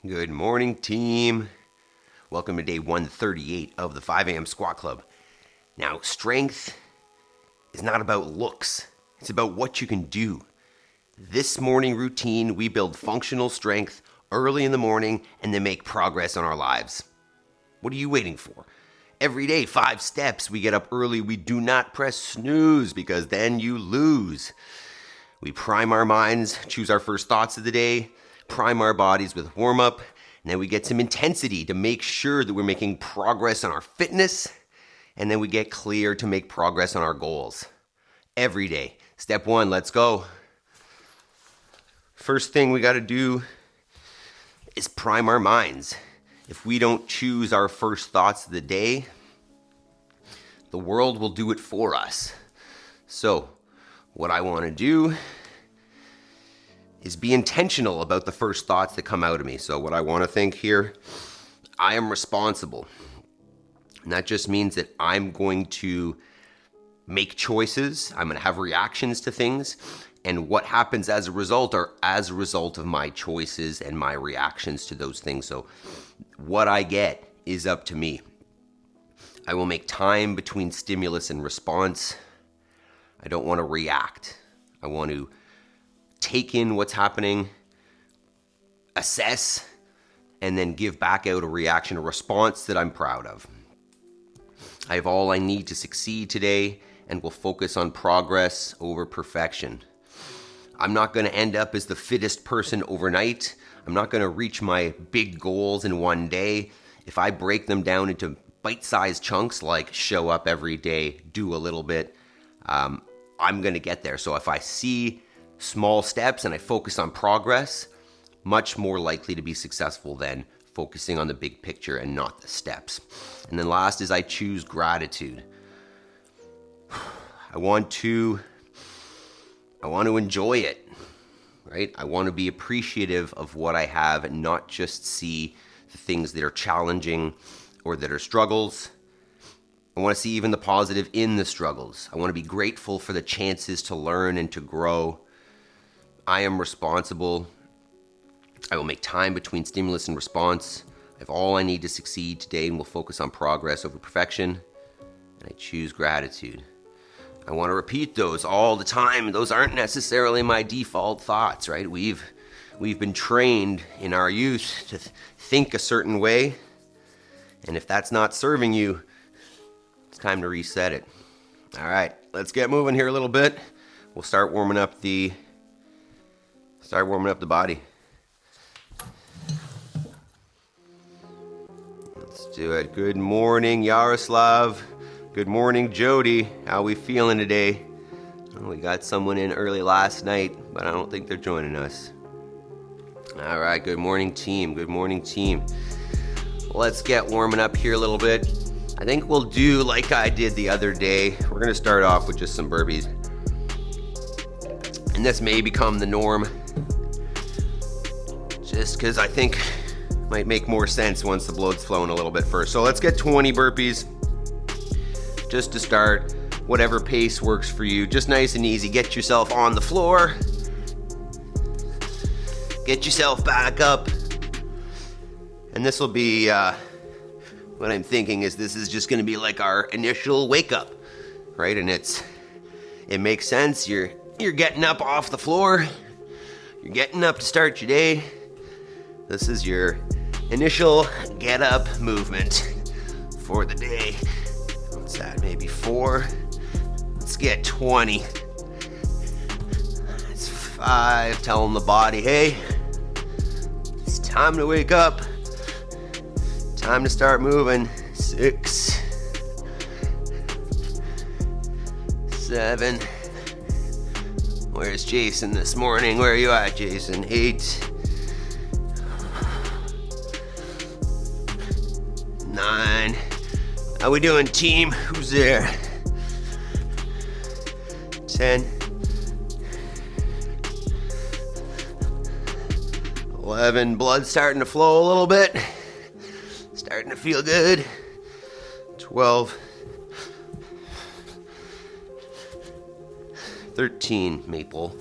Good morning, team. Welcome to day 138 of the 5 a.m. Squat Club. Now, strength is not about looks. It's about what you can do. This morning routine, we build functional strength early in the morning and then make progress on our lives. What are you waiting for? Every day, 5 steps. We get up early. We do not press snooze because then you lose. We prime our minds, choose our first thoughts of the day, prime our bodies with warm-up, and then we get some intensity to make sure that we're making progress on our fitness, and then we get clear to make progress on our goals. Every day. Step 1, let's go. First thing we got to do is prime our minds. If we don't choose our first thoughts of the day, the world will do it for us. So, what I want to do is be intentional about the first thoughts that come out of me. So what I want to think here, I am responsible. And that just means that I'm going to make choices. I'm going to have reactions to things. And what happens as a result are as a result of my choices and my reactions to those things. So what I get is up to me. I will make time between stimulus and response. I don't want to react. I want to take in what's happening, assess, and then give back out a reaction, a response that I'm proud of. I have all I need to succeed today and will focus on progress over perfection. I'm not going to end up as the fittest person overnight. I'm not going to reach my big goals in one day. If I break them down into bite-sized chunks, like show up every day, do a little bit, I'm going to get there. So if I see small steps and I focus on progress, much more likely to be successful than focusing on the big picture and not the steps. And then last is I choose gratitude. I want to enjoy it, right? I want to be appreciative of what I have and not just see the things that are challenging or that are struggles. I want to see even the positive in the struggles. I want to be grateful for the chances to learn and to grow. I am responsible. I will make time between stimulus and response. I have all I need to succeed today and will focus on progress over perfection. And I choose gratitude. I want to repeat those all the time. Those aren't necessarily my default thoughts, right? We've been trained in our youth to think a certain way. And if that's not serving you, it's time to reset it. All right, let's get moving here a little bit. We'll start warming up the body. Let's do it. Good morning, Yaroslav. Good morning, Jody. How we feeling today? Oh, we got someone in early last night, but I don't think they're joining us. All right, good morning, team. Good morning, team. Let's get warming up here a little bit. I think we'll do like I did the other day. We're going to start off with just some burpees. And this may become the norm, just because I think it might make more sense once the blood's flowing a little bit first. So let's get 20 burpees just to start. Whatever pace works for you. Just nice and easy. Get yourself on the floor. Get yourself back up. And this will be, what I'm thinking is this is just going to be like our initial wake up, right? And it makes sense. You're getting up off the floor. You're getting up to start your day. This is your initial get up movement for the day. What's that? Maybe 4. Let's get 20. That's 5. Telling the body, hey, it's time to wake up. Time to start moving. 6. 7. Where's Jason this morning? Where are you at, Jason? 8. 9. How we doing, team? Who's there? 10. 11. Blood starting to flow a little bit. Starting to feel good. 12. 13, Maple.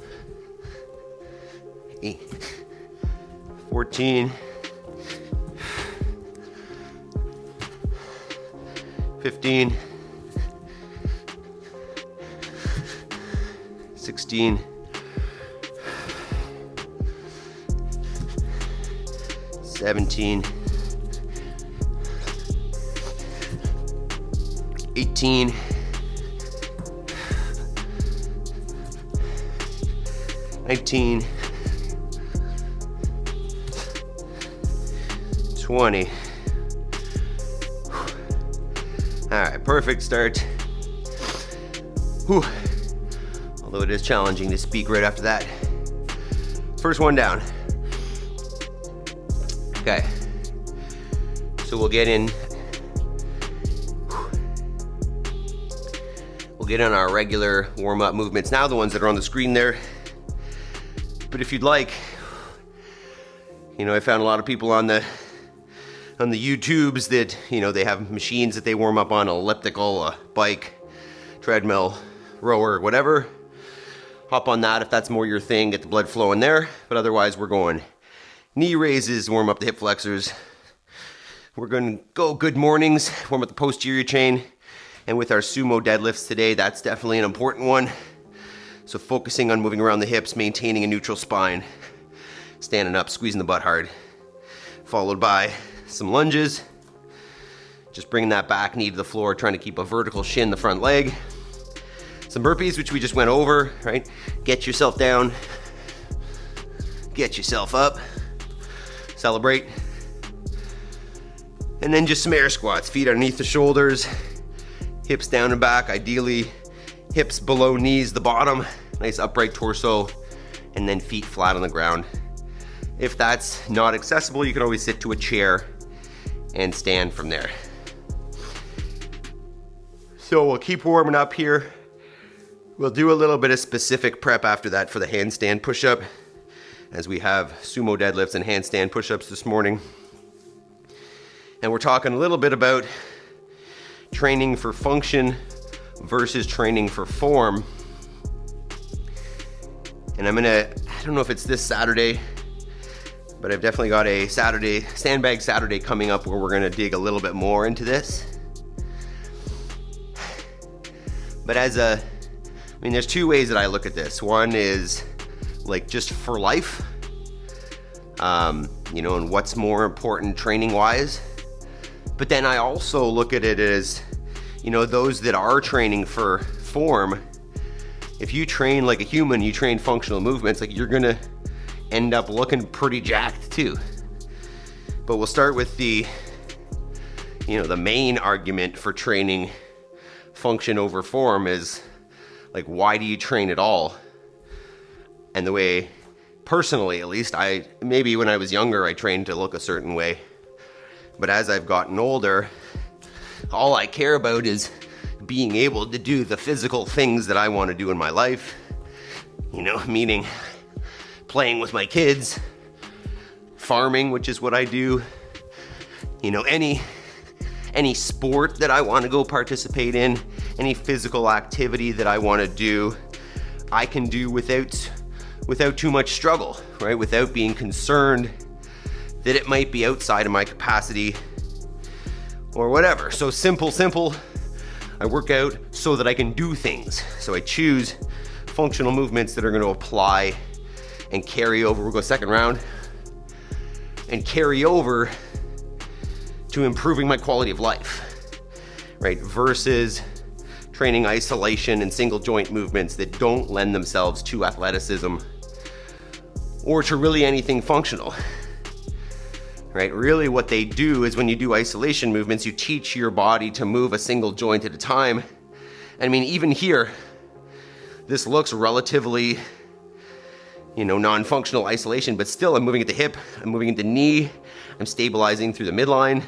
14. 15, 16, 17, 18, 19, 20. All right, perfect start. Whew. Although it is challenging to speak right after that. First one down. Okay, so we'll get in our regular warm-up movements now, the ones that are on the screen there. But if you'd like, I found a lot of people on the YouTubes that, they have machines that they warm up on, an elliptical, a bike, treadmill, rower, whatever. Hop on that if that's more your thing, get the blood flowing there. But otherwise, we're going knee raises, warm up the hip flexors. We're going to go good mornings, warm up the posterior chain. And with our Sumo Deadlifts today, that's definitely an important one. So focusing on moving around the hips, maintaining a neutral spine, standing up, squeezing the butt hard. Followed by some lunges. Just bringing that back knee to the floor, trying to keep a vertical shin the front leg. Some burpees, which we just went over, right? Get yourself down. Get yourself up. Celebrate. And then just some air squats, feet underneath the shoulders, hips down and back, ideally hips below knees, the bottom, nice upright torso, and then feet flat on the ground. If that's not accessible, you can always sit to a chair and stand from there. So we'll keep warming up here. We'll do a little bit of specific prep after that for the handstand push-up, as we have sumo deadlifts and handstand push-ups this morning. And we're talking a little bit about training for function versus training for form. And I don't know if it's this Saturday, but I've definitely got a sandbag Saturday coming up where we're gonna dig a little bit more into this. But there's two ways that I look at this. One is like just for life, and what's more important training wise. But then I also look at it as, those that are training for form, if you train like a human, you train functional movements, like you're gonna end up looking pretty jacked too. But we'll start with the main argument for training function over form is like, why do you train at all? And the way, personally at least, maybe when I was younger, I trained to look a certain way. But as I've gotten older, all I care about is being able to do the physical things that I want to do in my life. Meaning playing with my kids, farming, which is what I do. Any sport that I want to go participate in, any physical activity that I want to do, I can do without too much struggle, right? Without being concerned that it might be outside of my capacity or whatever. So simple. I work out so that I can do things. So I choose functional movements that are going to apply and carry over. We'll go second round and carry over to improving my quality of life, right? Versus training isolation and single joint movements that don't lend themselves to athleticism or to really anything functional. Right? Really what they do is when you do isolation movements, you teach your body to move a single joint at a time. Even here, this looks relatively, non-functional isolation, but still I'm moving at the hip, I'm moving at the knee, I'm stabilizing through the midline,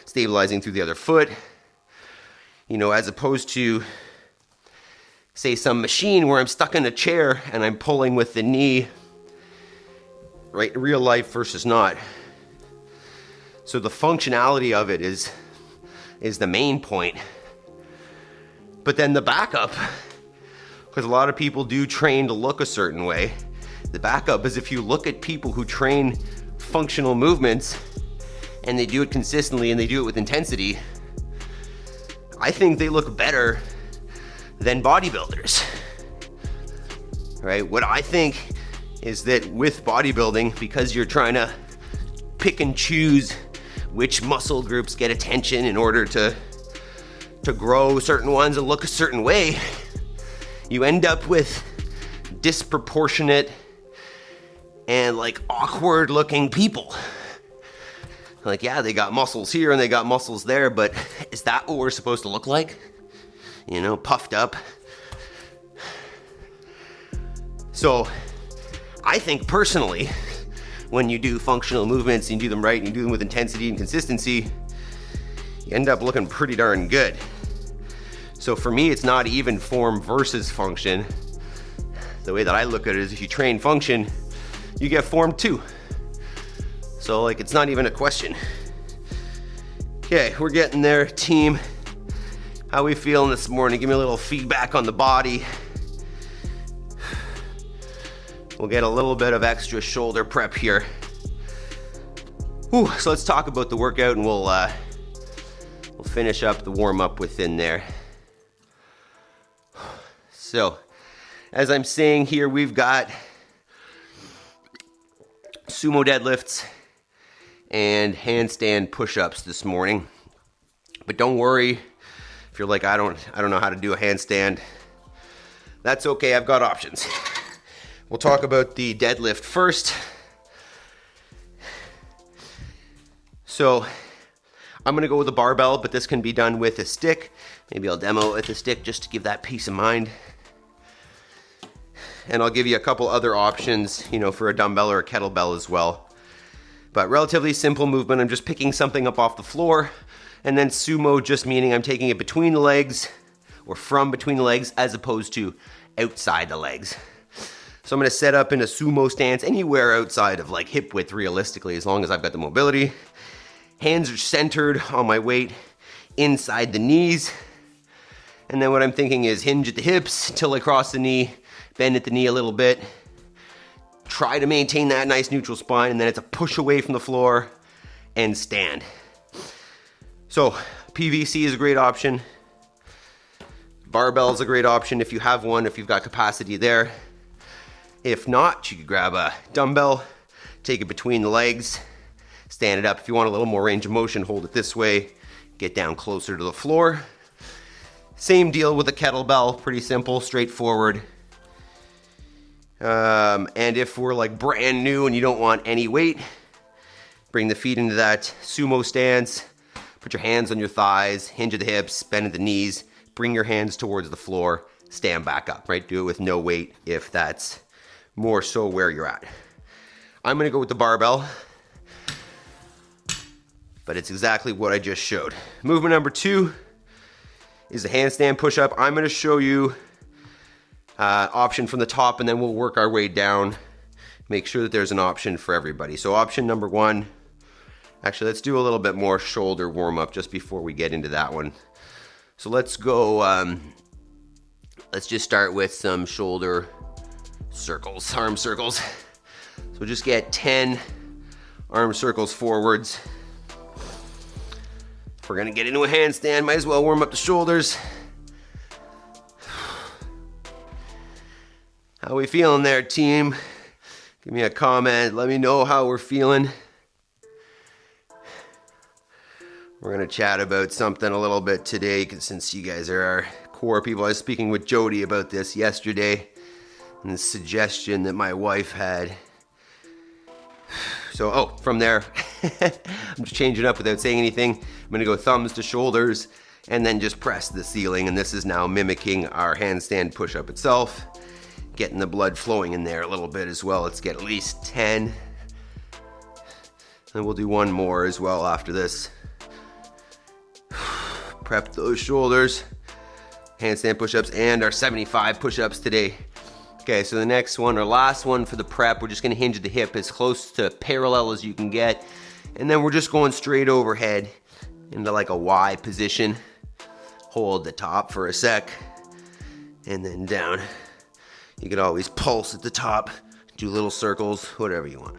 stabilizing through the other foot, as opposed to, say, some machine where I'm stuck in a chair and I'm pulling with the knee, right? Real life versus not. So the functionality of it is the main point. But then the backup, because a lot of people do train to look a certain way. The backup is if you look at people who train functional movements and they do it consistently and they do it with intensity, I think they look better than bodybuilders, right? What I think is that with bodybuilding, because you're trying to pick and choose which muscle groups get attention in order to grow certain ones and look a certain way, you end up with disproportionate and like awkward looking people. Like, yeah, they got muscles here and they got muscles there, but is that what we're supposed to look like? You know, puffed up. So I think personally, when you do functional movements and you do them right and you do them with intensity and consistency, you end up looking pretty darn good. So for me, it's not even form versus function. The way that I look at it is if you train function, you get form too. So like, it's not even a question. Okay, we're getting there, team. How we feeling this morning? Give me a little feedback on the body. We'll get a little bit of extra shoulder prep here. Whew, so let's talk about the workout and we'll finish up the warm up within there. So, as I'm saying here, we've got sumo deadlifts and handstand push-ups this morning. But don't worry if you're like, I don't know how to do a handstand. That's okay, I've got options. We'll talk about the deadlift first. So I'm gonna go with a barbell, but this can be done with a stick. Maybe I'll demo it with a stick just to give that peace of mind. And I'll give you a couple other options, you know, for a dumbbell or a kettlebell as well. But relatively simple movement. I'm just picking something up off the floor. And then sumo just meaning I'm taking it between the legs or from between the legs as opposed to outside the legs. So I'm gonna set up in a sumo stance anywhere outside of like hip width realistically, as long as I've got the mobility. Hands are centered on my weight inside the knees. And then what I'm thinking is hinge at the hips till I cross the knee, bend at the knee a little bit. Try to maintain that nice neutral spine, and then it's a push away from the floor and stand. So PVC is a great option. Barbell is a great option if you have one, if you've got capacity there. If not, you could grab a dumbbell, take it between the legs, stand it up. If you want a little more range of motion, hold it this way, get down closer to the floor. Same deal with a kettlebell, pretty simple, straightforward. And if we're like brand new and you don't want any weight, bring the feet into that sumo stance, put your hands on your thighs, hinge at the hips, bend at the knees, bring your hands towards the floor, stand back up, right? Do it with no weight if that's more so where you're at. I'm gonna go with the barbell, but it's exactly what I just showed. Movement number 2 is a handstand push-up. I'm gonna show you option from the top and then we'll work our way down. Make sure that there's an option for everybody. So option number 1, actually let's do a little bit more shoulder warm-up just before we get into that one. So let's go, let's just start with some shoulder circles, arm circles. So just get 10 arm circles forwards. If we're gonna get into a handstand, might as well warm up the shoulders. How we feeling there, team? Give me a comment, let me know how we're feeling. We're gonna chat about something a little bit today, because since you guys are our core people, I was speaking with Jody about this yesterday, and the suggestion that my wife had. So, from there, I'm just changing up without saying anything. I'm gonna go thumbs to shoulders, and then just press the ceiling, and this is now mimicking our handstand push-up itself. Getting the blood flowing in there a little bit as well. Let's get at least 10. And we'll do one more as well after this. Prep those shoulders. Handstand push-ups and our 75 push-ups today. Okay, so the next one, or last one for the prep, we're just gonna hinge at the hip as close to parallel as you can get. And then we're just going straight overhead into like a Y position. Hold the top for a sec, and then down. You can always pulse at the top, do little circles, whatever you want.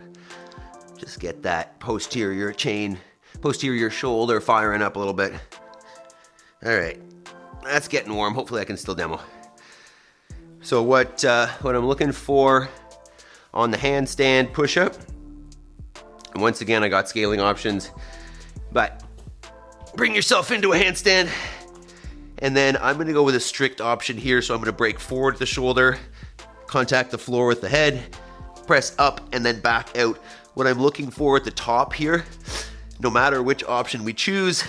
Just get that posterior chain, posterior shoulder firing up a little bit. All right, that's getting warm. Hopefully I can still demo. So what I'm looking for on the handstand push-up, and once again, I got scaling options, but bring yourself into a handstand, and then I'm gonna go with a strict option here. So I'm gonna break forward the shoulder, contact the floor with the head, press up, and then back out. What I'm looking for at the top here, no matter which option we choose,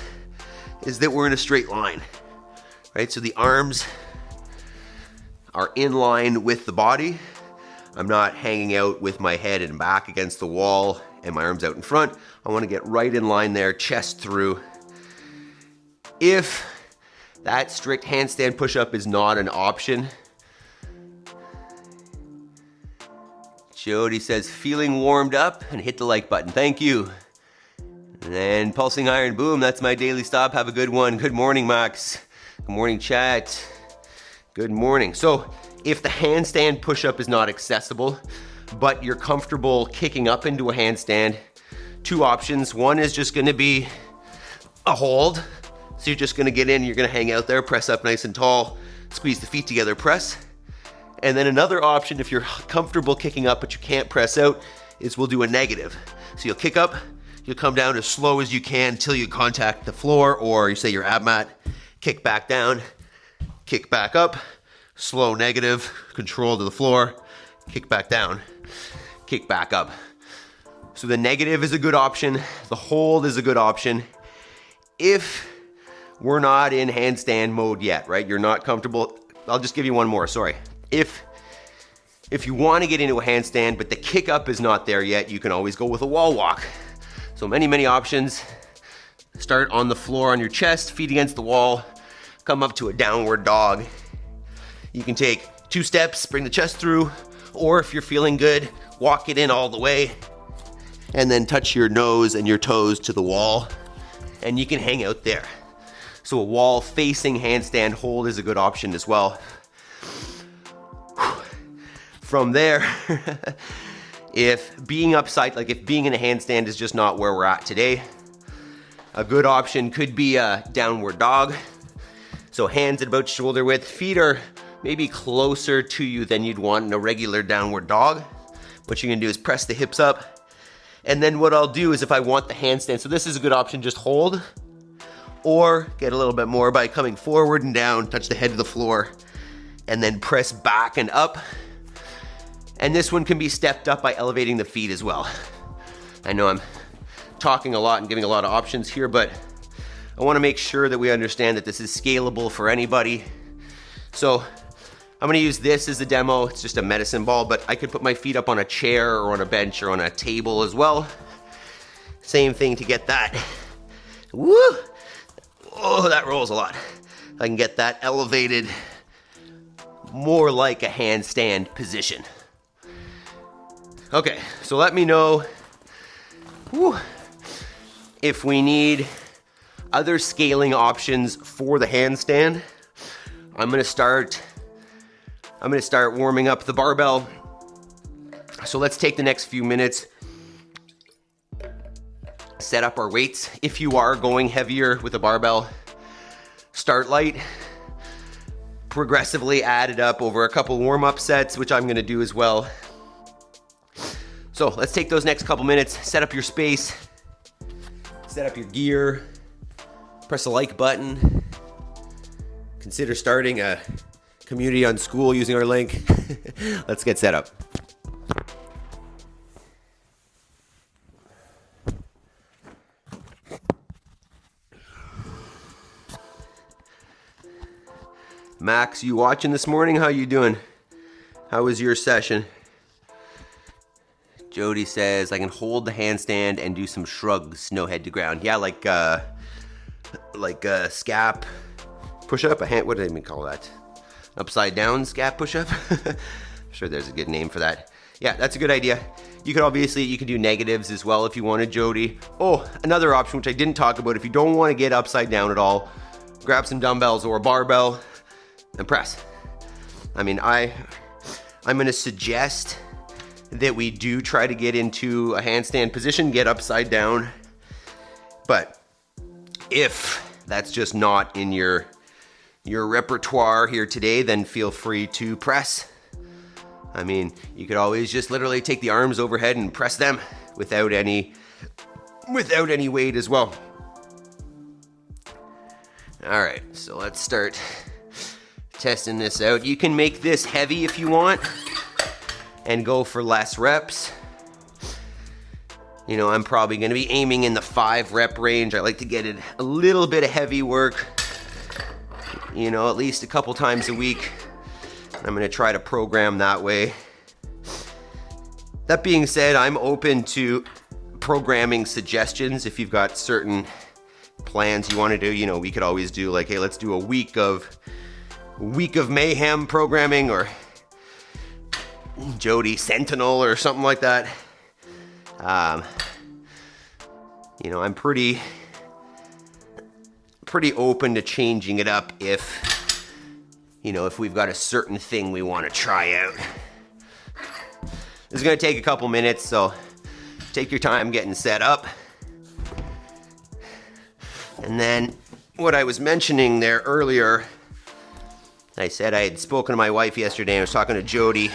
is that we're in a straight line, right? So the arms are in line with the body. I'm not hanging out with my head and back against the wall and my arms out in front. I want to get right in line there, chest through. If that strict handstand push-up is not an option, Jody says, feeling warmed up, and hit the like button. Thank you. And then pulsing iron, boom, that's my daily stop. Have a good one. Good morning, Max. Good morning, chat. Good morning. So if the handstand push-up is not accessible, but you're comfortable kicking up into a handstand, two options. One is just gonna be a hold. So you're just gonna get in, you're gonna hang out there, press up nice and tall, squeeze the feet together, press. And then another option, if you're comfortable kicking up but you can't press out, is we'll do a negative. So you'll kick up, you'll come down as slow as you can until you contact the floor, or you say your ab mat, kick back down, kick back up, slow negative, control to the floor, kick back down, kick back up. So the negative is a good option, the hold is a good option. If we're not in handstand mode yet, right? You're not comfortable, I'll just give you one more, sorry. If you want to get into a handstand, but the kick up is not there yet, you can always go with a wall walk. So many options. Start on the floor on your chest, feet against the wall, come up to a downward dog. You can take 2 steps, bring the chest through, or if you're feeling good, walk it in all the way, and then touch your nose and your toes to the wall, and you can hang out there. So a wall facing handstand hold is a good option as well. From there, if being upside, like if being in a handstand is just not where we're at today, a good option could be a downward dog. So hands at about shoulder width, feet are maybe closer to you than you'd want in a regular downward dog. What you're gonna do is press the hips up. And then what I'll do is if I want the handstand, so this is a good option, just hold, or get a little bit more by coming forward and down, touch the head to the floor, and then press back and up. And this one can be stepped up by elevating the feet as well. I know I'm talking a lot and giving a lot of options here, but I wanna make sure that we understand that this is scalable for anybody. So I'm gonna use this as a demo. It's just a medicine ball, but I could put my feet up on a chair or on a bench or on a table as well. Same thing to get that. Woo! Oh, that rolls a lot. I can get that elevated more like a handstand position. Okay, so let me know if we need other scaling options for the handstand. I'm gonna start warming up the barbell. So let's take the next few minutes, set up our weights. If you are going heavier with a barbell, start light, progressively add it up over a couple warm-up sets, which I'm gonna do as well. So let's take those next couple minutes, set up your space, set up your gear, press the like button, consider starting a community on School using our link. Let's get set up. Max, you watching this morning? How you doing? How was your session? Jody says, I can hold the handstand and do some shrugs, no head to ground. Yeah, like a scap push-up, what do they even call that? Upside down scap push-up? I'm sure there's a good name for that. Yeah, that's a good idea. You can do negatives as well if you wanted, Jody. Oh, another option, which I didn't talk about, if you don't want to get upside down at all, grab some dumbbells or a barbell and press. I mean, I'm gonna suggest that we do try to get into a handstand position, get upside down. But if that's just not in your repertoire here today, then feel free to press. I mean, you could always just literally take the arms overhead and press them without any weight as well. All right, so let's start testing this out. You can make this heavy if you want and go for less reps. You know, I'm probably gonna be aiming in the 5 rep range. I like to get it a little bit of heavy work, you know, at least a couple times a week. I'm gonna try to program that way. That being said, I'm open to programming suggestions. If you've got certain plans you wanna do, you know, we could always do like, hey, let's do a week of mayhem programming, or Jody Sentinel or something like that. You know, I'm pretty open to changing it up if, you know, if we've got a certain thing we want to try out. This is going to take a couple minutes, so take your time getting set up. And then what I was mentioning there earlier, I said I had spoken to my wife yesterday, and I was talking to Jody.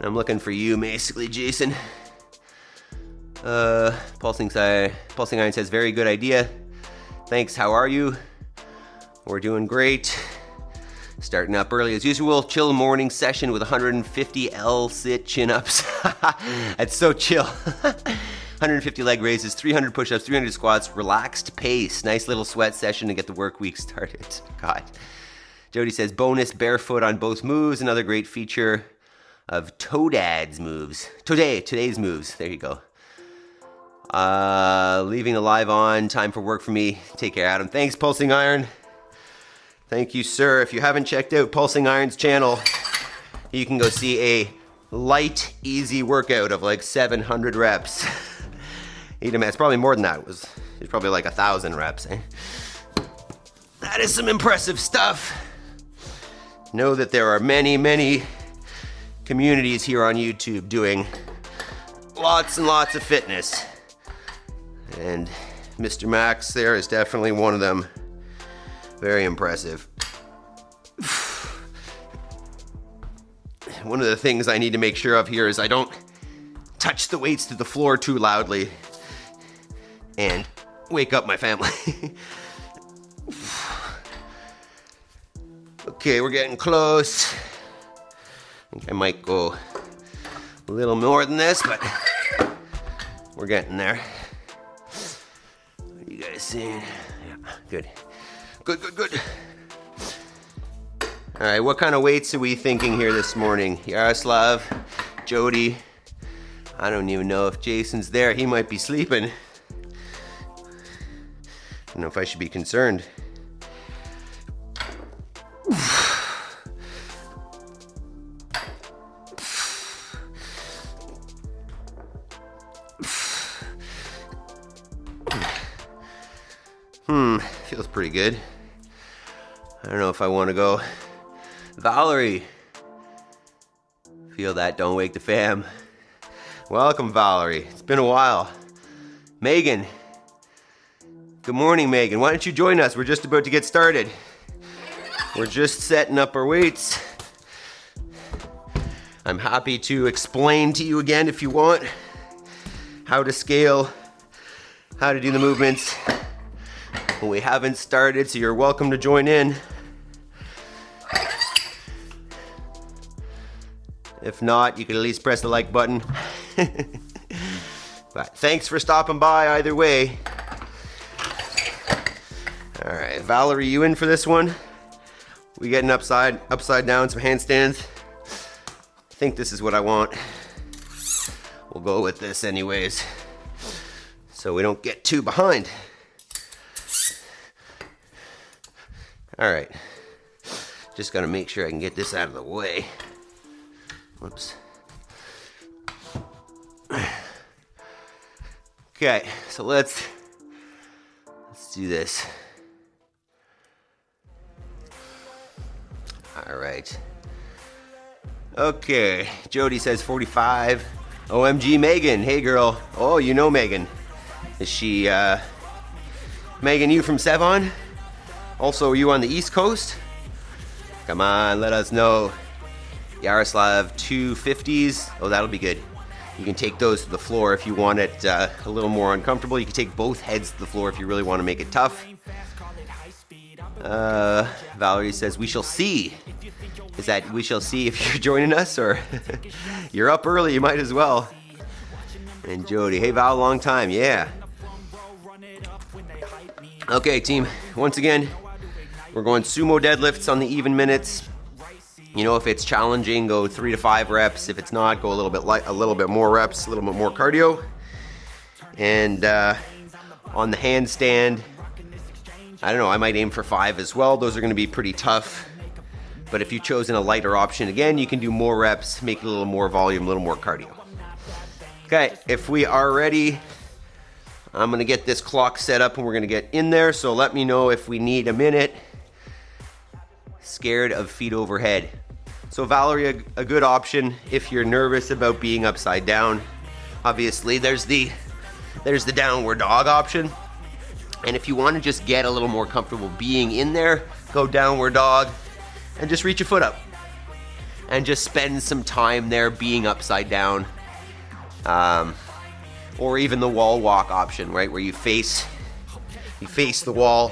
I'm looking for you, basically, Jason. Pulsing Iron says, very good idea. Thanks, how are you? We're doing great. Starting up early as usual. Chill morning session with 150 L-sit chin-ups. That's so chill. 150 leg raises, 300 push-ups, 300 squats, relaxed pace. Nice little sweat session to get the work week started. God. Jody says, bonus barefoot on both moves. Another great feature of Today's moves. Today's moves. There you go. Leaving the live on. Time for work for me. Take care, Adam. Thanks, Pulsing Iron. Thank you, sir. If you haven't checked out Pulsing Iron's channel, you can go see a light, easy workout of like 700 reps. It's probably more than that. It's probably like 1,000 reps. Eh? That is some impressive stuff. Know that there are many, many communities here on YouTube doing lots and lots of fitness. And Mr. Max there is definitely one of them. Very impressive. One of the things I need to make sure of here is I don't touch the weights to the floor too loudly and wake up my family. Okay, we're getting close. I think I might go a little more than this, but we're getting there. What are you guys seeing? Yeah, good. Good. All right, what kind of weights are we thinking here this morning? Yaroslav, Jody. I don't even know if Jason's there. He might be sleeping. I don't know if I should be concerned. Feels pretty good. I don't know if I want to go. Valerie. Feel that, don't wake the fam. Welcome, Valerie. It's been a while. Megan. Good morning, Megan. Why don't you join us? We're just about to get started. We're just setting up our weights. I'm happy to explain to you again if you want how to scale, how to do the movements. We haven't started, so you're welcome to join in. If not, you can at least press the like button. But thanks for stopping by either way. All right, Valerie, you in for this one? We getting upside down, some handstands. I think this is what I want. We'll go with this anyways, so we don't get too behind. All right, just gotta make sure I can get this out of the way. Whoops. Okay, so let's do this. All right. Okay, Jody says 45. OMG, Megan. Hey, girl. Oh, you know Megan. Is she Megan, you from Sevon? Also, are you on the East Coast? Come on, let us know. Yaroslav, 250s. Oh, that'll be good. You can take those to the floor if you want it a little more uncomfortable. You can take both heads to the floor if you really want to make it tough. Valerie says, we shall see. Is that we shall see if you're joining us, or you're up early, you might as well. And Jody, hey Val, long time, yeah. Okay, team, once again, we're going sumo deadlifts on the even minutes. You know, if it's challenging, go 3 to 5 reps. If it's not, go a little bit more reps, a little bit more cardio. And on the handstand, I don't know, I might aim for 5 as well. Those are going to be pretty tough. But if you've chosen a lighter option, again, you can do more reps, make it a little more volume, a little more cardio. Okay, if we are ready, I'm going to get this clock set up and we're going to get in there. So let me know if we need a minute. Scared of feet overhead. So Valerie, a good option if you're nervous about being upside down. Obviously, there's the downward dog option. And if you want to just get a little more comfortable being in there, go downward dog and just reach your foot up. And just spend some time there being upside down. Or even the wall walk option, right? Where you face the wall.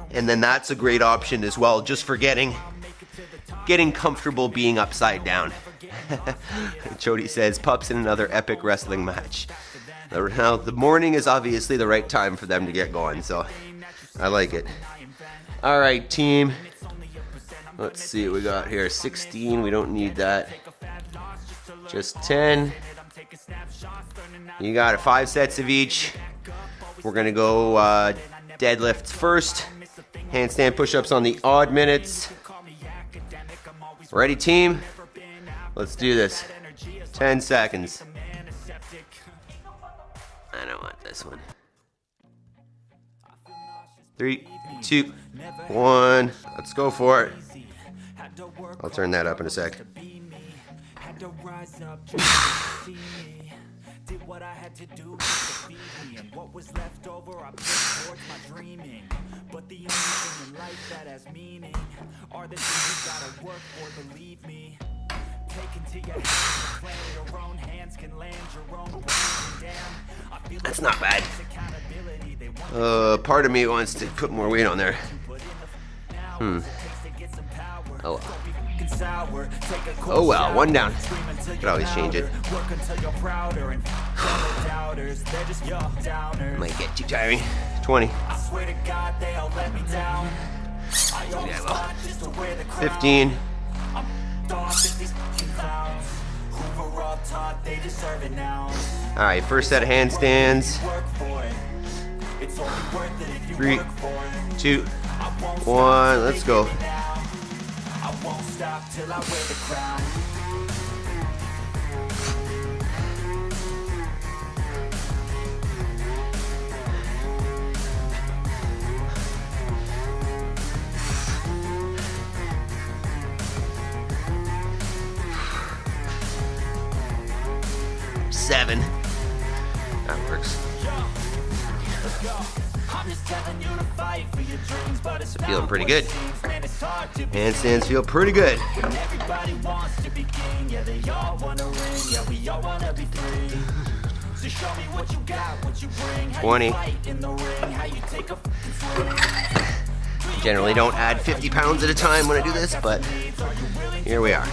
And then that's a great option as well, just for getting comfortable being upside down. Jody says, pups in another epic wrestling match. Now, the morning is obviously the right time for them to get going, so I like it. All right, team. Let's see what we got here. 16, we don't need that. Just 10. You got it, 5 sets of each. We're gonna go deadlifts first. Handstand push-ups on the odd minutes. Ready, team? Let's do this. 10 seconds. I don't want this one. 3, 2, 1. Let's go for it. I'll turn that up in a sec. Did what I had to do to feed me, and what was left over I put towards my dreaming. But the only thing in life that has meaning are the things you gotta work for, believe me. Take into your hands, plan your own hands can land your own down. That's not bad. Part of me wants to put more weight on there. Oh well. Oh well, one down. Could always change it. Might get too tiring. 20. Yeah, well. 15. Alright, first set of handstands. 3, 2, 1, let's go. Stop till I wear the crown. Seven. That works. Feeling pretty good. Handstands feel pretty good. 20. Generally don't add 50 pounds at a time when I do this, but here we are.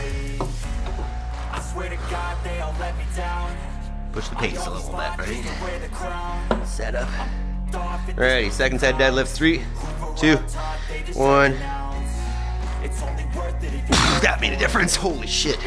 Push the pace a little bit, right? Set up. Alrighty, second set deadlifts. 3, 2, 1. That made a difference. Holy shit.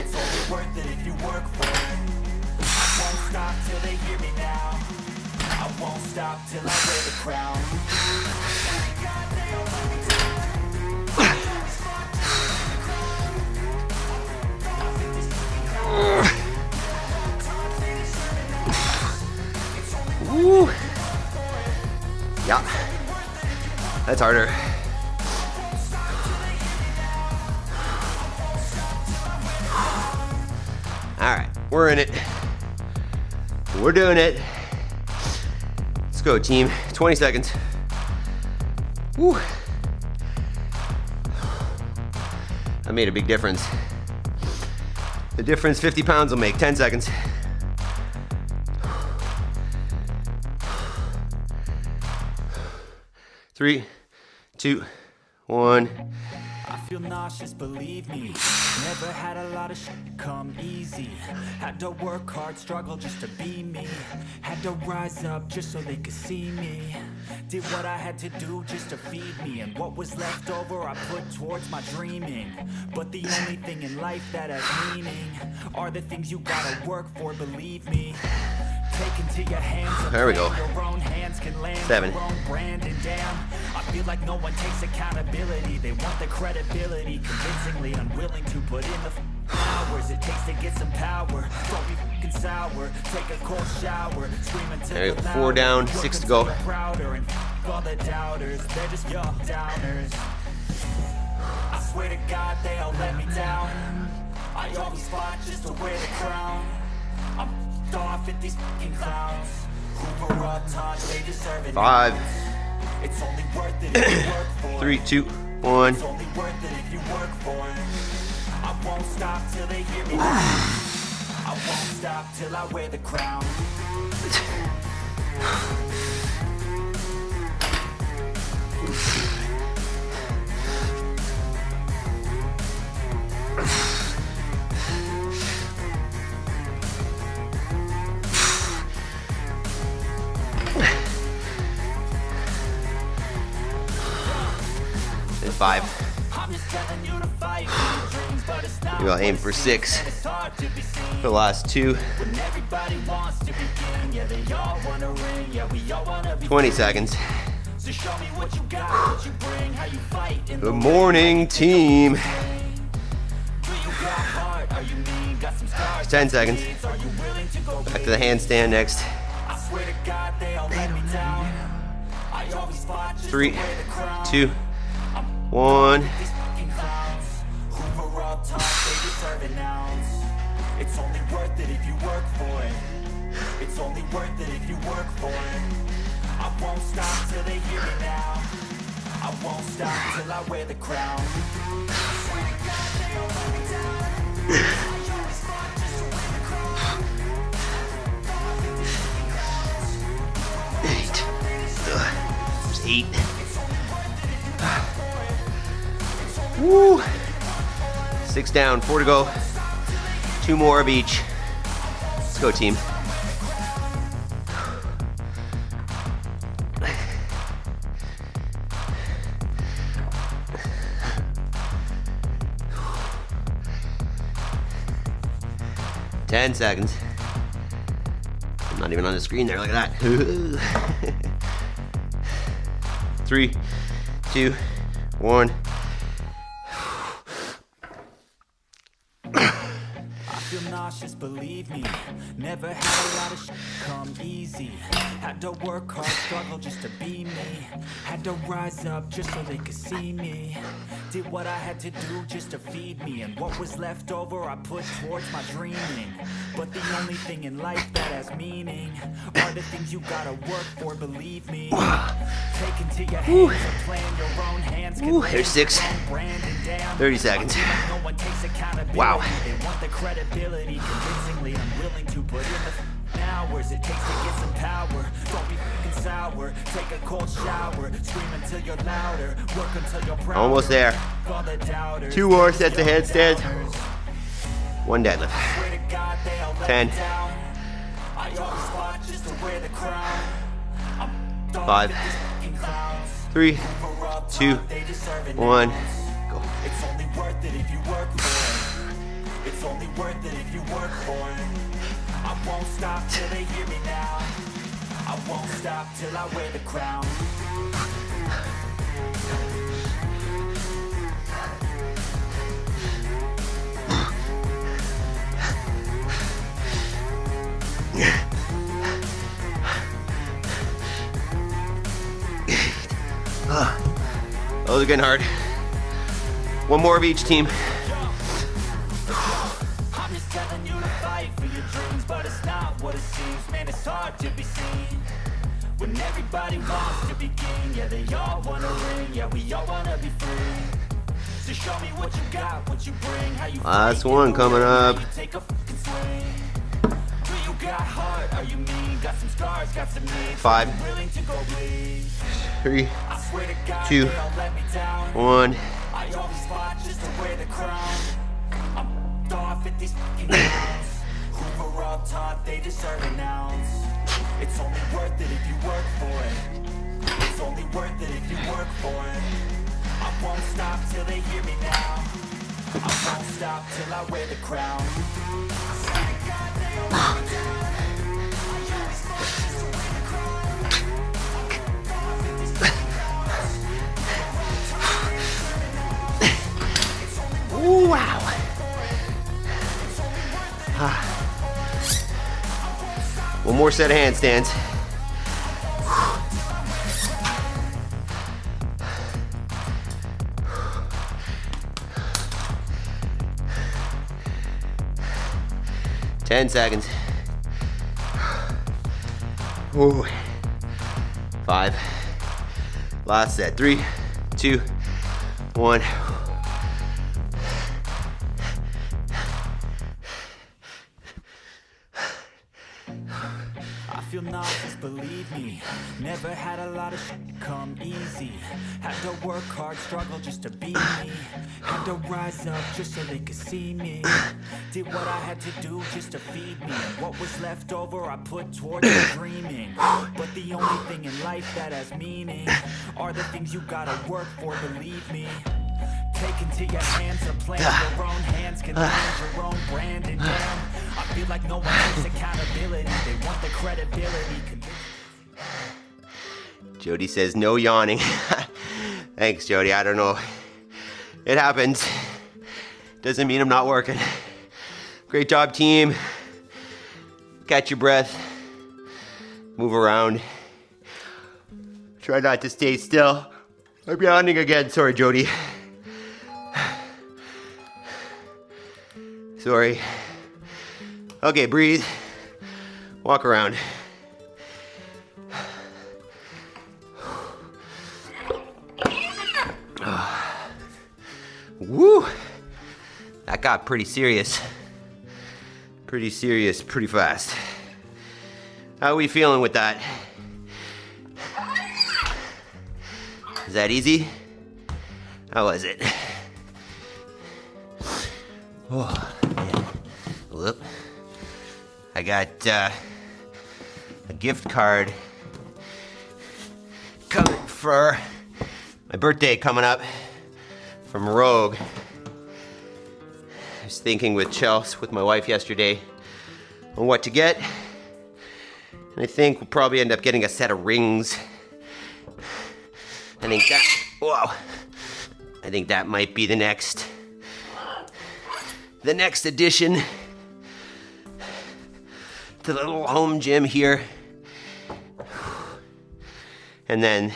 Woo. Yeah, that's harder. All right, we're in it. We're doing it. Let's Let's go, team. 20 seconds. Woo. That made a big difference. The difference 50 pounds will make. 10 seconds. 3, 2, 1. I feel nauseous, believe me. Never had a lot of shit come easy. Had to work hard, struggle just to be me. Had to rise up just so they could see me. Did what I had to do just to feed me. And what was left over I put towards my dreaming. But the only thing in life that has meaning are the things you gotta work for, believe me. Take into your hands. There we go. Your own hands can land 7. your own brand, and damn, I feel like no one takes accountability. They want the credibility, convincingly unwilling to put in the hours it takes to get some power. Don't be fucking sour. Take a cold shower. Scream until There you you're go. 4 louder. down, Work 6 to until go. you're prouder, and all the doubters, they're just your downers. I swear to God they all let me down. I always fought just to wear the crown. I'm off at these fucking clowns who were all taught they deserve it. 5. It's only worth it if you work for it. 3, 2, 1. It's only worth it if you work for it. I won't stop till they hear me. I won't stop till I wear the crown. And 5. Maybe I'll aim for 6 for the last 2. 20 seconds. Good morning, team. 10 seconds. Back to the handstand next. 3, 2, 1. It's only worth it if you work for it. It's only worth it if you work for it. I won't stop till they hear me now. I won't stop till I wear the crown. I swear to God they all let me down. I always fought just to wear the crown. 8. There's 8. Woo! 6 down, 4 to go. 2 more of each. Let's go, team. Ten seconds. I'm not even on the screen there. Look at that. 3, 2, 1. Feel nauseous, believe me. Never had a lot of shit come easy. Had to work hard, struggle just to be me. Had to rise up just so they could see me. Did what I had to do just to feed me. And what was left over I put towards my dreaming. But the only thing in life that has meaning are the things you gotta work for, believe me. Take into your hands and plan your own hands. There's 6. 30 seconds. Wow. They want the credibility, convincingly unwilling to put in the hours it takes to get some power. Don't be fucking sour. Take a cold shower. Scream until you're louder. Work until you're proud. Almost there. 2 more sets of headstands. 1 deadlift. 10. 5. 3, 2, 1. Go. It's only worth it if you work for it. It's only worth it if you work for it. I won't stop till they hear me now. I won't stop till I wear the crown. Those are getting hard. 1 more of each, team. I'm just telling you to fight for your dreams, but it's not what it seems. Man, it's hard to be seen when Everybody wants to be king, yeah, they all wanna ring, yeah, we all wanna be free. So show me what you got, what you bring, how you Last one coming up. you take a fucking swing. Do you got heart, are you mean? Got some scars, got some needs. 5, Willing to go bleed. 3, I swear to God, 2, they all let me down. 1. I always fought just to wear the crown. I'm off at these fucking clowns who were all taught they deserve an ounce. It's only worth it if you work for it. It's only worth it if you work for it. I won't stop till they hear me now. I won't stop till I wear the crown. I swear to God, they all let me down. I always fought just to wear the crown. I'm off at these fucking clowns who were all taught they deserve an ounce. It's only worth Ooh, wow. One more set of handstands. 10 seconds. Ooh. 5. Last set. 3, 2, 1. I feel nauseous, believe me. Never had a lot of shit come easy. Had to work hard, struggle just to be me. Had to rise up just so they could see me. Did what I had to do just to feed me. And what was left over I put towards dreaming. But the only thing in life that has meaning are the things you gotta work for, believe me. Take into your hands a plan, your own hands can land your own brand. And damn, I feel like no one takes accountability. They want the credibility. Jody says no yawning. Thanks, Jody. I don't know. It happens. Doesn't mean I'm not working. Great job, team. Catch your breath. Move around. Try not to stay still. I'm yawning again. Sorry, Jody. Sorry. Okay, breathe. Walk around. Woo! That got pretty serious. Pretty serious, pretty fast. How are we feeling with that? Is that easy? How was it? Oh, man. Whoop. I got a gift card coming for my birthday coming up from Rogue. I was thinking with Chelsea, with my wife yesterday, on what to get. And I think we'll probably end up getting a set of rings. I think that might be the next addition to the little home gym here. And then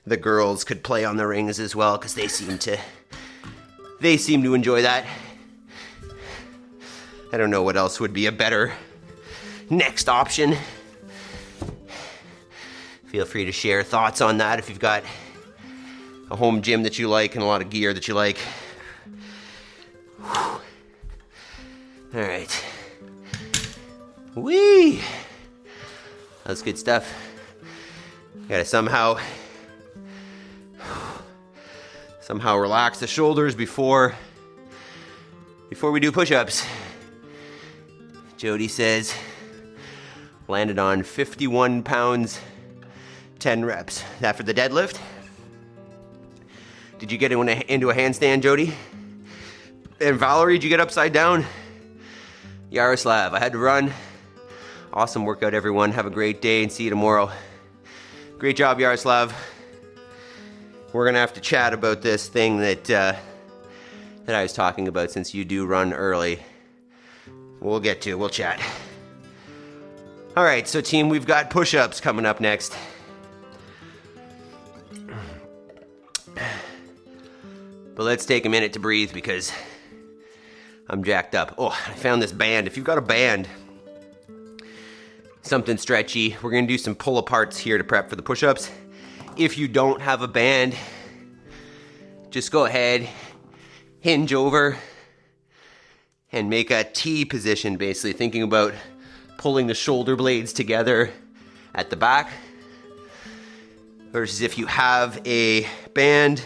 the girls could play on the rings as well, because they seem to enjoy that. I don't know what else would be a better next option. Feel free to share thoughts on that if you've got a home gym that you like and a lot of gear that you like. All right. Whee! That's good stuff. Gotta somehow relax the shoulders before we do push-ups. Jody says landed on 51 pounds, 10 reps. That for the deadlift? Did you get into a handstand, Jody? And Valerie, did you get upside down? Yaroslav, I had to run. Awesome workout, everyone. Have a great day and see you tomorrow. Great job, Yaroslav. We're gonna have to chat about this thing that I was talking about, since you do run early. We'll chat. All right, so team, we've got push-ups coming up next. But let's take a minute to breathe, because I'm jacked up. Oh, I found this band. If you've got a band, something stretchy. We're gonna do some pull aparts here to prep for the push-ups. If you don't have a band, just go ahead, hinge over, and make a T position, basically thinking about pulling the shoulder blades together at the back. Versus if you have a band,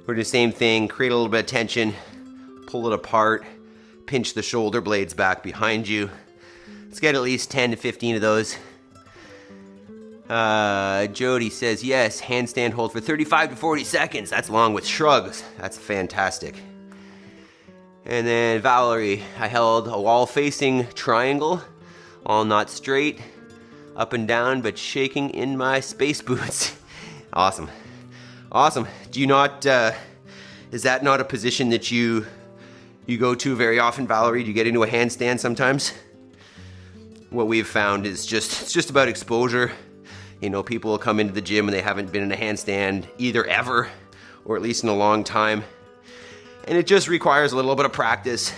we're doing the same thing, create a little bit of tension, pull it apart, pinch the shoulder blades back behind you. Let's get at least 10 to 15 of those. Jody says, yes, handstand hold for 35 to 40 seconds. That's long with shrugs. That's fantastic. And then Valerie, I held a wall-facing triangle, all not straight, up and down, but shaking in my space boots. Awesome. Awesome. Do you not, is that not a position that you go to very often, Valerie? Do you get into a handstand sometimes? What we've found is it's just about exposure. You know, people will come into the gym and they haven't been in a handstand either ever, or at least in a long time. And it just requires a little bit of practice,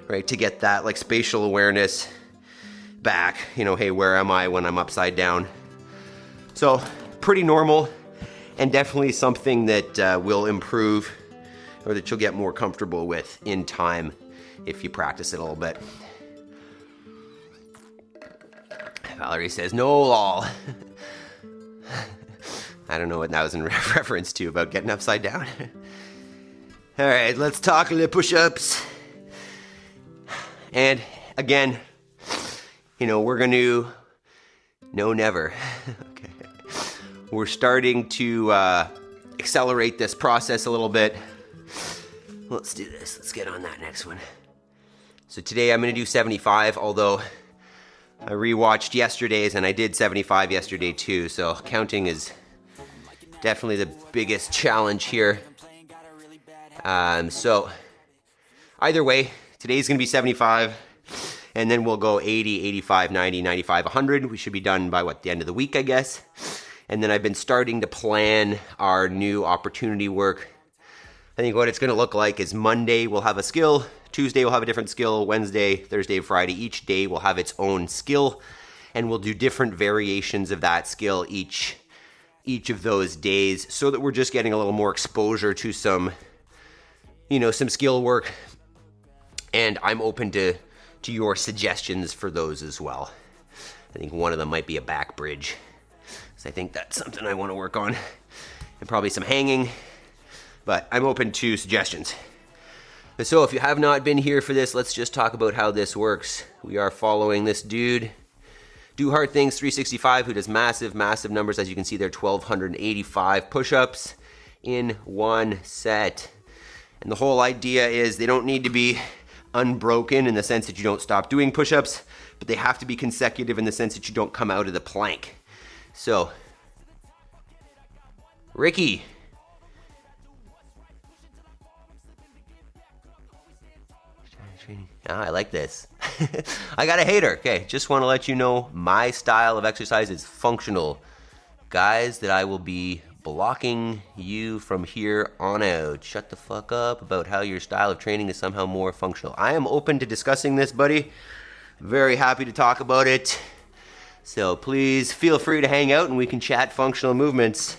right, to get that like spatial awareness back. You know, hey, where am I when I'm upside down? So pretty normal, and definitely something that will improve, or that you'll get more comfortable with in time if you practice it a little bit. Valerie says, no lol. I don't know what that was in reference to about getting upside down. All right, let's talk a little push-ups. And again, you know, we're going to, no, never. Okay. We're starting to accelerate this process a little bit. Let's do this. Let's get on that next one. So today I'm going to do 75, although I rewatched yesterday's and I did 75 yesterday too. So counting is definitely the biggest challenge here. So either way, today's going to be 75, and then we'll go 80, 85, 90, 95, 100. We should be done by the end of the week, I guess. And then I've been starting to plan our new opportunity work. I think what it's going to look like is Monday we'll have a skill, Tuesday we'll have a different skill, Wednesday, Thursday, Friday, each day will have its own skill, and we'll do different variations of that skill each of those days, so that we're just getting a little more exposure to some skill work. And I'm open to your suggestions for those as well. I think one of them might be a back bridge, so I think that's something I want to work on, and probably some hanging, but I'm open to suggestions. So if you have not been here for this, let's just talk about how this works. We are following this dude, Do Hard Things 365, who does massive numbers. As you can see there, 1,285 push-ups in one set. And the whole idea is they don't need to be unbroken in the sense that you don't stop doing push-ups, but they have to be consecutive in the sense that you don't come out of the plank. So, Ricky. I like this. I got a hater. Okay, just want to let you know my style of exercise is functional. Guys, that I will be blocking you from here on out. Shut the fuck up about how your style of training is somehow more functional. I am open to discussing this, buddy. Very happy to talk about it. So please feel free to hang out and we can chat functional movements.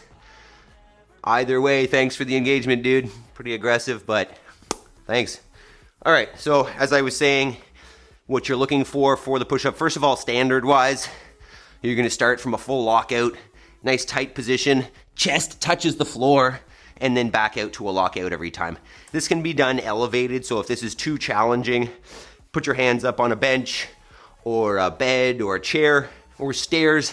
Either way, thanks for the engagement, dude. Pretty aggressive, but thanks. All right, so as I was saying, what you're looking for the push-up, first of all, standard-wise, you're going to start from a full lockout, nice tight position, chest touches the floor, and then back out to a lockout every time. This can be done elevated, so if this is too challenging, put your hands up on a bench or a bed or a chair or stairs,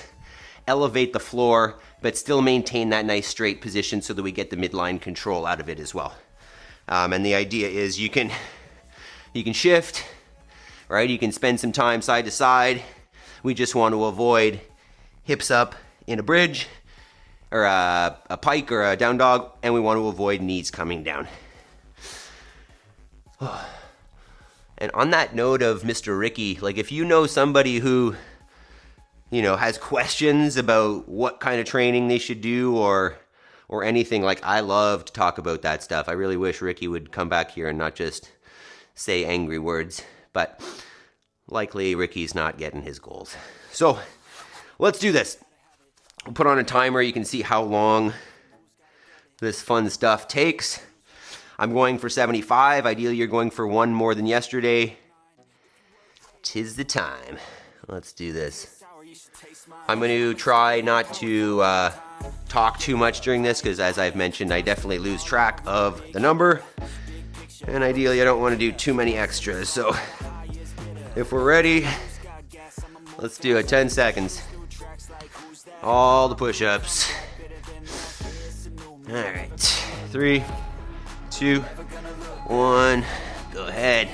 elevate the floor, but still maintain that nice straight position so that we get the midline control out of it as well. And the idea is you can shift, right? You can spend some time side to side. We just want to avoid hips up in a bridge or a pike or a down dog, and we want to avoid knees coming down. And on that note of Mr. Ricky, like if you know somebody who, has questions about what kind of training they should do or anything, like I love to talk about that stuff. I really wish Ricky would come back here and not just say angry words. But likely Ricky's not getting his goals. So let's do this. We'll put on a timer. You can see how long this fun stuff takes. I'm going for 75. Ideally, you're going for one more than yesterday. 'Tis the time. Let's do this. I'm going to try not to talk too much during this because, as I've mentioned, I definitely lose track of the number. And ideally, I don't want to do too many extras. So if we're ready, let's do it. 10 seconds. All the push-ups. All right. 3, 2, 1. Go ahead.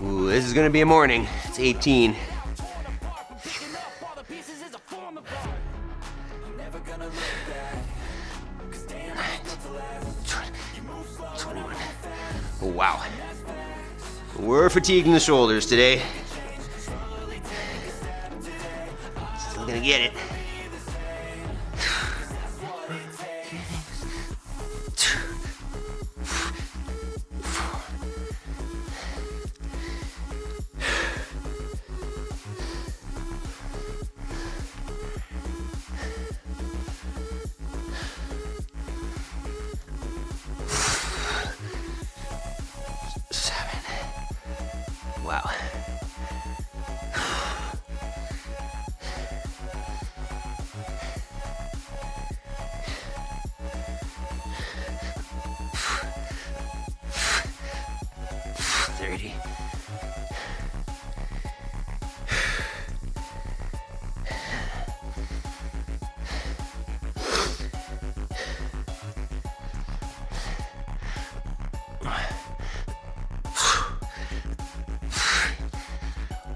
Ooh, this is gonna be a morning. It's 18. Oh, wow. We're fatiguing the shoulders today. Still gonna get it. Wow.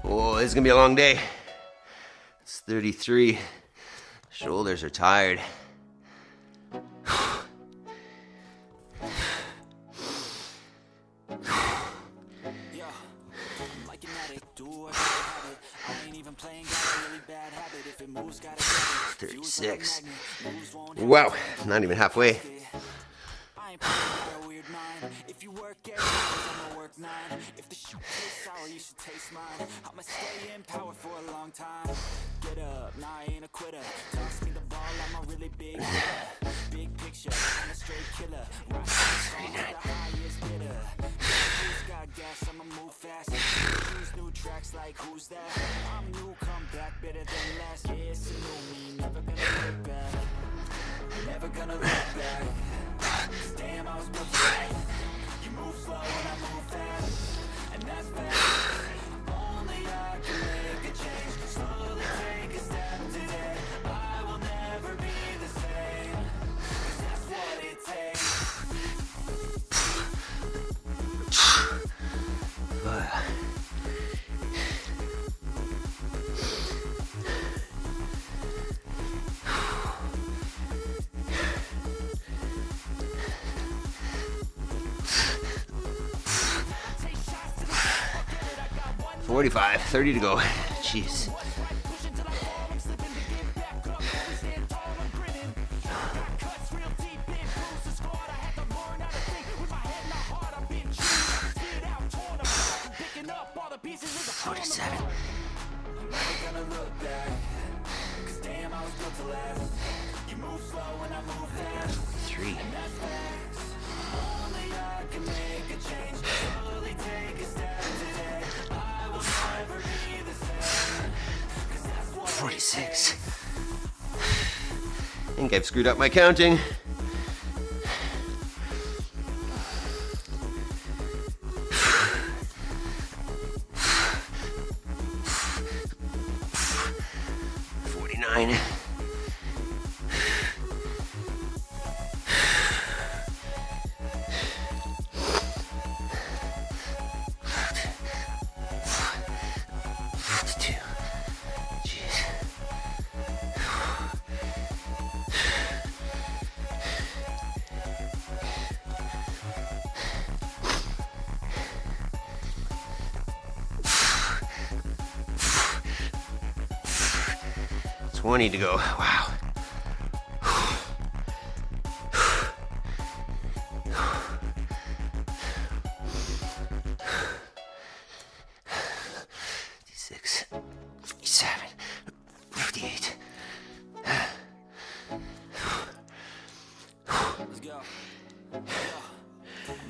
Oh, this is gonna be a long day. It's 33. Shoulders are tired. $36. Wow, not even halfway. If you work every I'ma work 9. If the shoe tastes sour, you should taste mine. I'ma stay in power for a long time. Get up, nah, I ain't a quitter. Toss me the ball, I'm a really big hitter. Big picture, I'm a straight killer. Right on the highest bidder. Who's got gas, I'ma move fast. Choose new tracks like who's that? I'm new, come back better than last. Yeah, it's a new me, never gonna look back. Never gonna look back. Damn, I was built for that. You move slow and I move fast, and that's fast. Only I can make a change. Slowly take a step today. I will never be the same, 'cause that's what it takes. 45, 30 to go. Jeez. I think I've screwed up my counting. 9. To go. Wow. Six, 57, 58. Let's go. I'm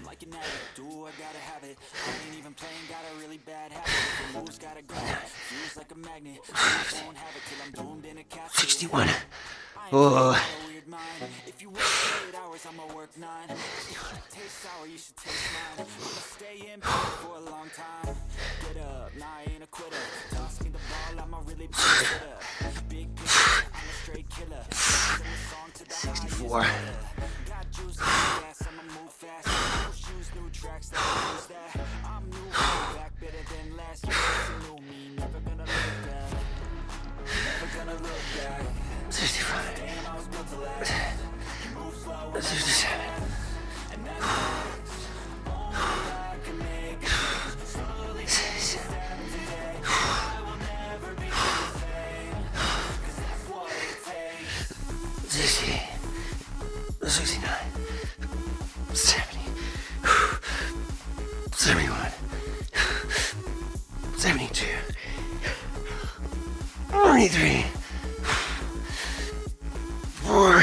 like an addict, do I gotta have it. I ain't even playing, got a really bad habit. If you lose, gotta grab it. Feels like a magnet. Won't have it till I'm doomed in a casket. 61. Oh. If you work 8 hours, I'ma work 9. If you taste sour, you should taste mine. I'ma stay in for a long time. Get up, nah, I ain't a quitter. Toss me the ball, I'm a really big hitter. Big picture, I'm a straight killer. Sing the song to the 64. Got juice, gas, I'ma move fast. New shoes, new tracks, that use that. I'm new, back better than last. You new me, never gonna look back. Never gonna look back. 65. Damn, I was built to last. You move slow, 67. And that's only I can make it. Slowly take a step today. I will never be the same. 'Cause that's what it takes. 68. 69. 70. 71. 72. 23. 4.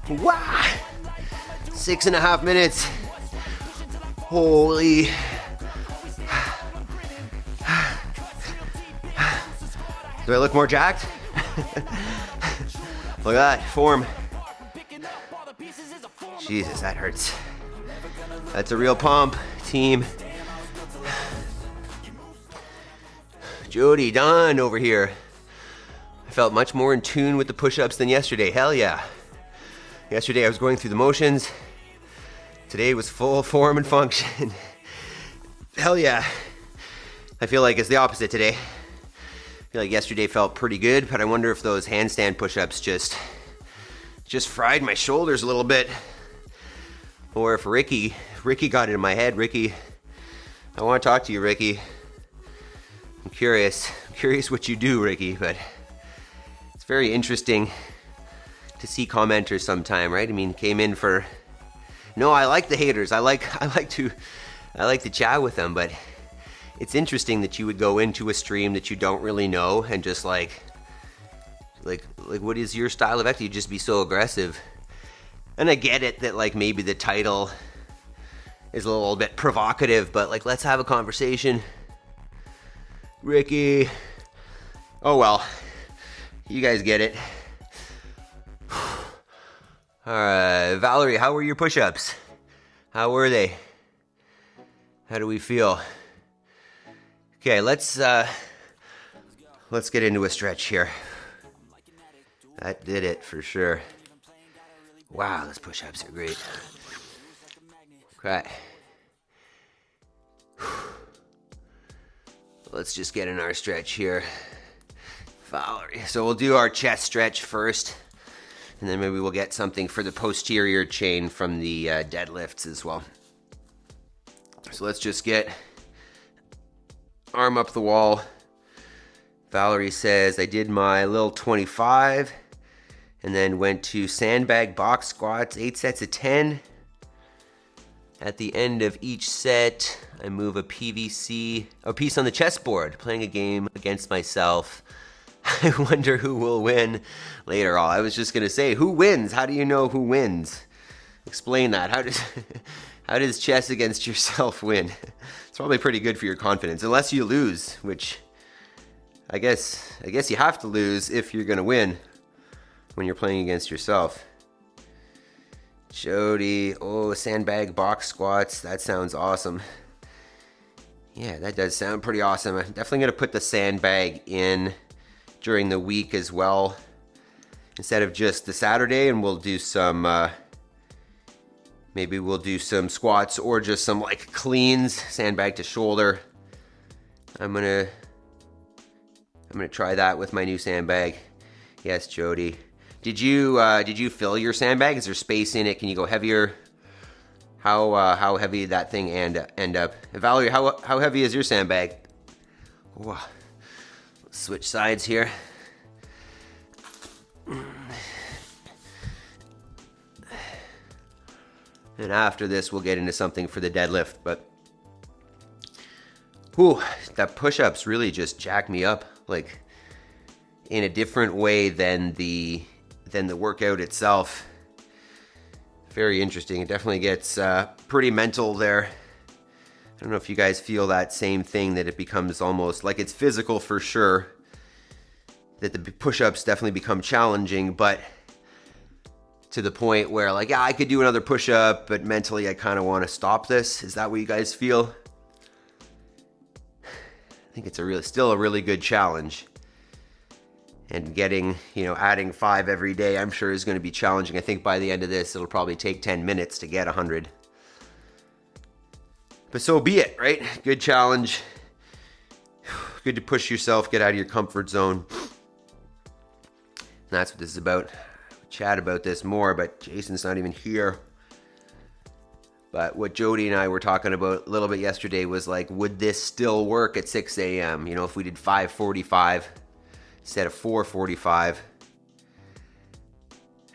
Wow! 6.5 minutes. Holy. Do I look more jacked? Look at that form. Jesus, that hurts. That's a real pump, team. Jody, done over here. I felt much more in tune with the push-ups than yesterday. Hell yeah. Yesterday I was going through the motions. Today was full form and function. Hell yeah. I feel like it's the opposite today. I feel like yesterday felt pretty good, but I wonder if those handstand push-ups just fried my shoulders a little bit. Or if Ricky got into my head. Ricky, I want to talk to you, Ricky. I'm curious what you do, Ricky, but it's very interesting to see commenters sometime, right? I mean, came in for, no, I like the haters. I like to chat with them, but it's interesting that you would go into a stream that you don't really know and just like what is your style of acting? You'd just be so aggressive. And I get it that like maybe the title is a little bit provocative, but like, let's have a conversation. Ricky. Oh well, you guys get it. Alright, Valerie, how were your push-ups? How were they? How do we feel? Okay, let's get into a stretch here. That did it for sure. Wow, those push-ups are great. Okay. Let's just get in our stretch here. Valerie. So we'll do our chest stretch first. And then maybe we'll get something for the posterior chain from the deadlifts as well. So let's just get arm up the wall. Valerie says, I did my little 25 and then went to sandbag box squats, 8 sets of 10. At the end of each set, I move a piece on the chessboard, playing a game against myself. I wonder who will win later on. I was just gonna say, who wins? How do you know who wins? Explain that. How does chess against yourself win? It's probably pretty good for your confidence, unless you lose, which I guess you have to lose if you're gonna win when you're playing against yourself. Jody, sandbag box squats. That sounds awesome. Yeah, that does sound pretty awesome. I'm definitely going to put the sandbag in during the week as well, instead of just the Saturday, and we'll do some, maybe we'll do some squats or just some like cleans, sandbag to shoulder. I'm gonna try that with my new sandbag. Yes, Jody. Did you fill your sandbag? Is there space in it? Can you go heavier? How heavy did that thing end up? Valerie, how heavy is your sandbag? Whoa. Let's switch sides here. And after this, we'll get into something for the deadlift. But, whew, that push-ups really just jack me up, like in a different way than the workout itself. Very interesting. It definitely gets pretty mental there. I don't know if you guys feel that same thing, that it becomes almost like it's physical for sure, that the push-ups definitely become challenging, but to the point where like, yeah, I could do another push-up, but mentally I kind of want to stop this. Is that what you guys feel? I think it's still a really good challenge. And getting, adding 5 every day, I'm sure is going to be challenging. I think by the end of this, it'll probably take 10 minutes to get 100. But so be it, right? Good challenge. Good to push yourself, get out of your comfort zone. And that's what this is about. We'll chat about this more, but Jason's not even here. But what Jody and I were talking about a little bit yesterday was like, would this still work at 6 a.m.? If we did 5:45 instead of 4:45. I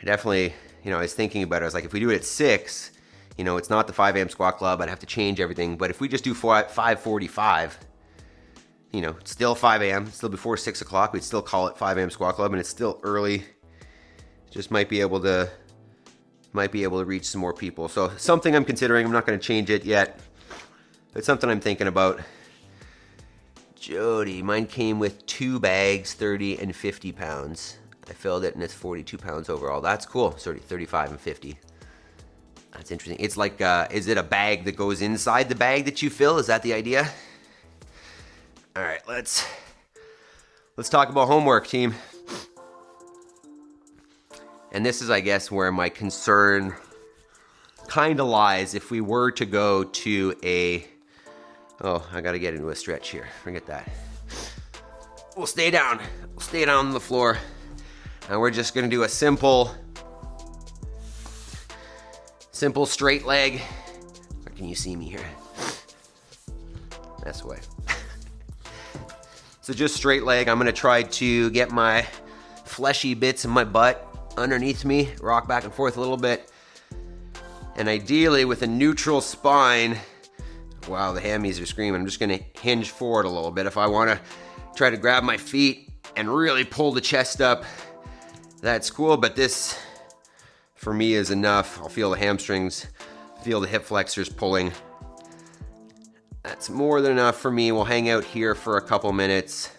definitely, I was thinking about it. I was like, if we do it at 6, it's not the 5 a.m. squat club. I'd have to change everything. But if we just do 5:45, it's still 5 a.m., still before 6 o'clock. We'd still call it 5 a.m. squat club, and it's still early. Just might be able to reach some more people. So something I'm considering. I'm not going to change it yet. It's something I'm thinking about. Jody, mine came with 2 bags, 30 and 50 pounds. I filled it and it's 42 pounds overall. That's cool. 35 and 50. That's interesting. It's like, is it a bag that goes inside the bag that you fill? Is that the idea? All right, let's talk about homework, team. And this is, I guess, where my concern kind of lies. If we were to go to I got to get into a stretch here. Forget that. We'll stay down. We'll stay down on the floor. And we're just going to do a simple straight leg. Or can you see me here? That's the way. So just straight leg. I'm going to try to get my fleshy bits in my butt underneath me. Rock back and forth a little bit. And ideally with a neutral spine. Wow, the hammies are screaming. I'm just going to hinge forward a little bit. If I want to try to grab my feet and really pull the chest up, that's cool. But this, for me, is enough. I'll feel the hamstrings, feel the hip flexors pulling. That's more than enough for me. We'll hang out here for a couple minutes.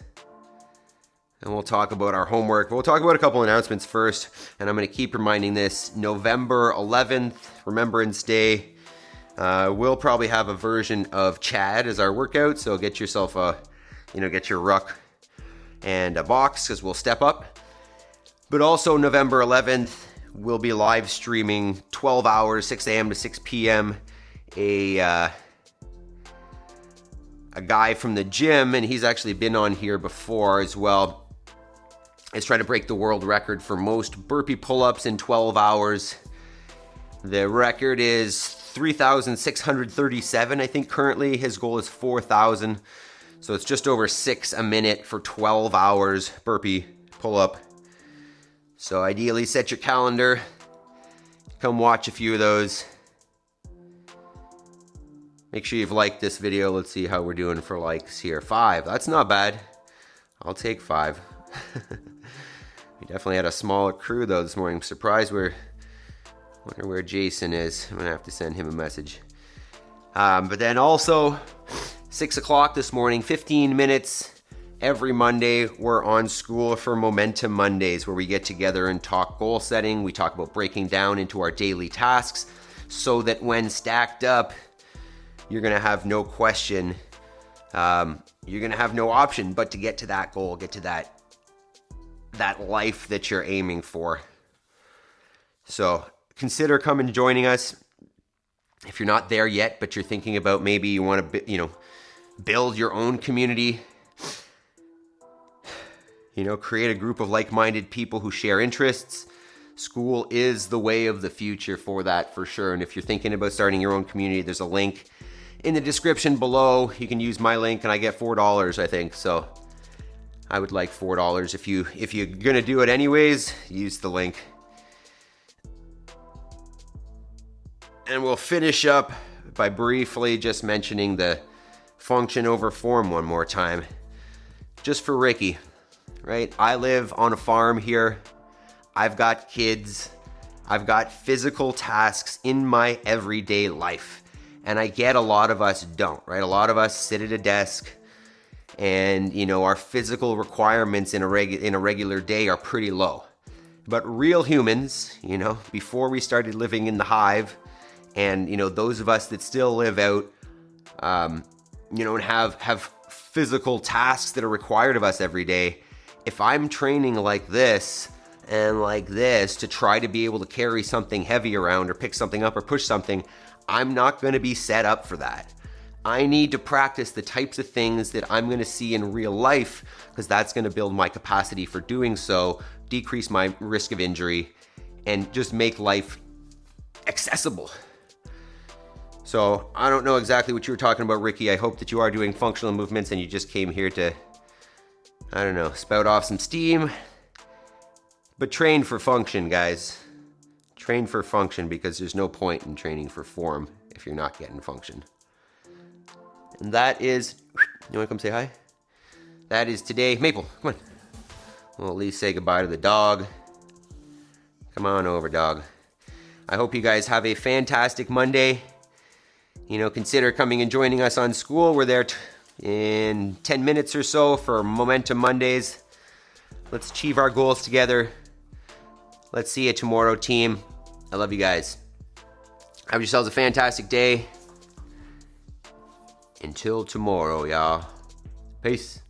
And we'll talk about our homework. We'll talk about a couple announcements first. And I'm going to keep reminding this. November 11th, Remembrance Day. We'll probably have a version of Chad as our workout, so get yourself get your ruck and a box, because we'll step up. But also November 11th, we'll be live streaming 12 hours, 6 a.m. to 6 p.m. A guy from the gym, and he's actually been on here before as well, is trying to break the world record for most burpee pull-ups in 12 hours. The record is 3,637, I think currently. His goal is 4,000. So it's just over 6 a minute for 12 hours burpee pull-up. So ideally set your calendar. Come watch a few of those. Make sure you've liked this video. Let's see how we're doing for likes here. 5, that's not bad. I'll take 5. We definitely had a smaller crew though this morning. I'm surprised wonder where Jason is. I'm gonna have to send him a message. But then also 6 o'clock this morning, 15 minutes every Monday. We're on School for Momentum Mondays, where we get together and talk goal setting. We talk about breaking down into our daily tasks so that when stacked up, you're gonna have no question you're going to have no option but to get to that goal, get to that life that you're aiming for. So consider coming and joining us. If you're not there yet, but you're thinking about maybe you want to, build your own community, create a group of like-minded people who share interests. School is the way of the future for that, for sure. And if you're thinking about starting your own community, there's a link in the description below. You can use my link and I get $4, I think. So I would like $4. If you're going to do it anyways, use the link. And we'll finish up by briefly just mentioning the function over form one more time. Just for Ricky, right? I live on a farm here. I've got kids. I've got physical tasks in my everyday life. And I get a lot of us don't, right? A lot of us sit at a desk and, our physical requirements in a regular day are pretty low. But real humans, before we started living in the hive, and, those of us that still live out, and have physical tasks that are required of us every day, if I'm training like this and like this to try to be able to carry something heavy around or pick something up or push something, I'm not going to be set up for that. I need to practice the types of things that I'm going to see in real life, because that's going to build my capacity for doing so, decrease my risk of injury, and just make life accessible. So I don't know exactly what you were talking about, Ricky. I hope that you are doing functional movements and you just came here to, spout off some steam. But train for function, guys. Train for function, because there's no point in training for form if you're not getting function. And that is, you want to come say hi? That is today. Maple, come on. We'll at least say goodbye to the dog. Come on over, dog. I hope you guys have a fantastic Monday. Consider coming and joining us on school. We're there in 10 minutes or so for Momentum Mondays. Let's achieve our goals together. Let's see you tomorrow, team. I love you guys. Have yourselves a fantastic day. Until tomorrow, y'all. Peace.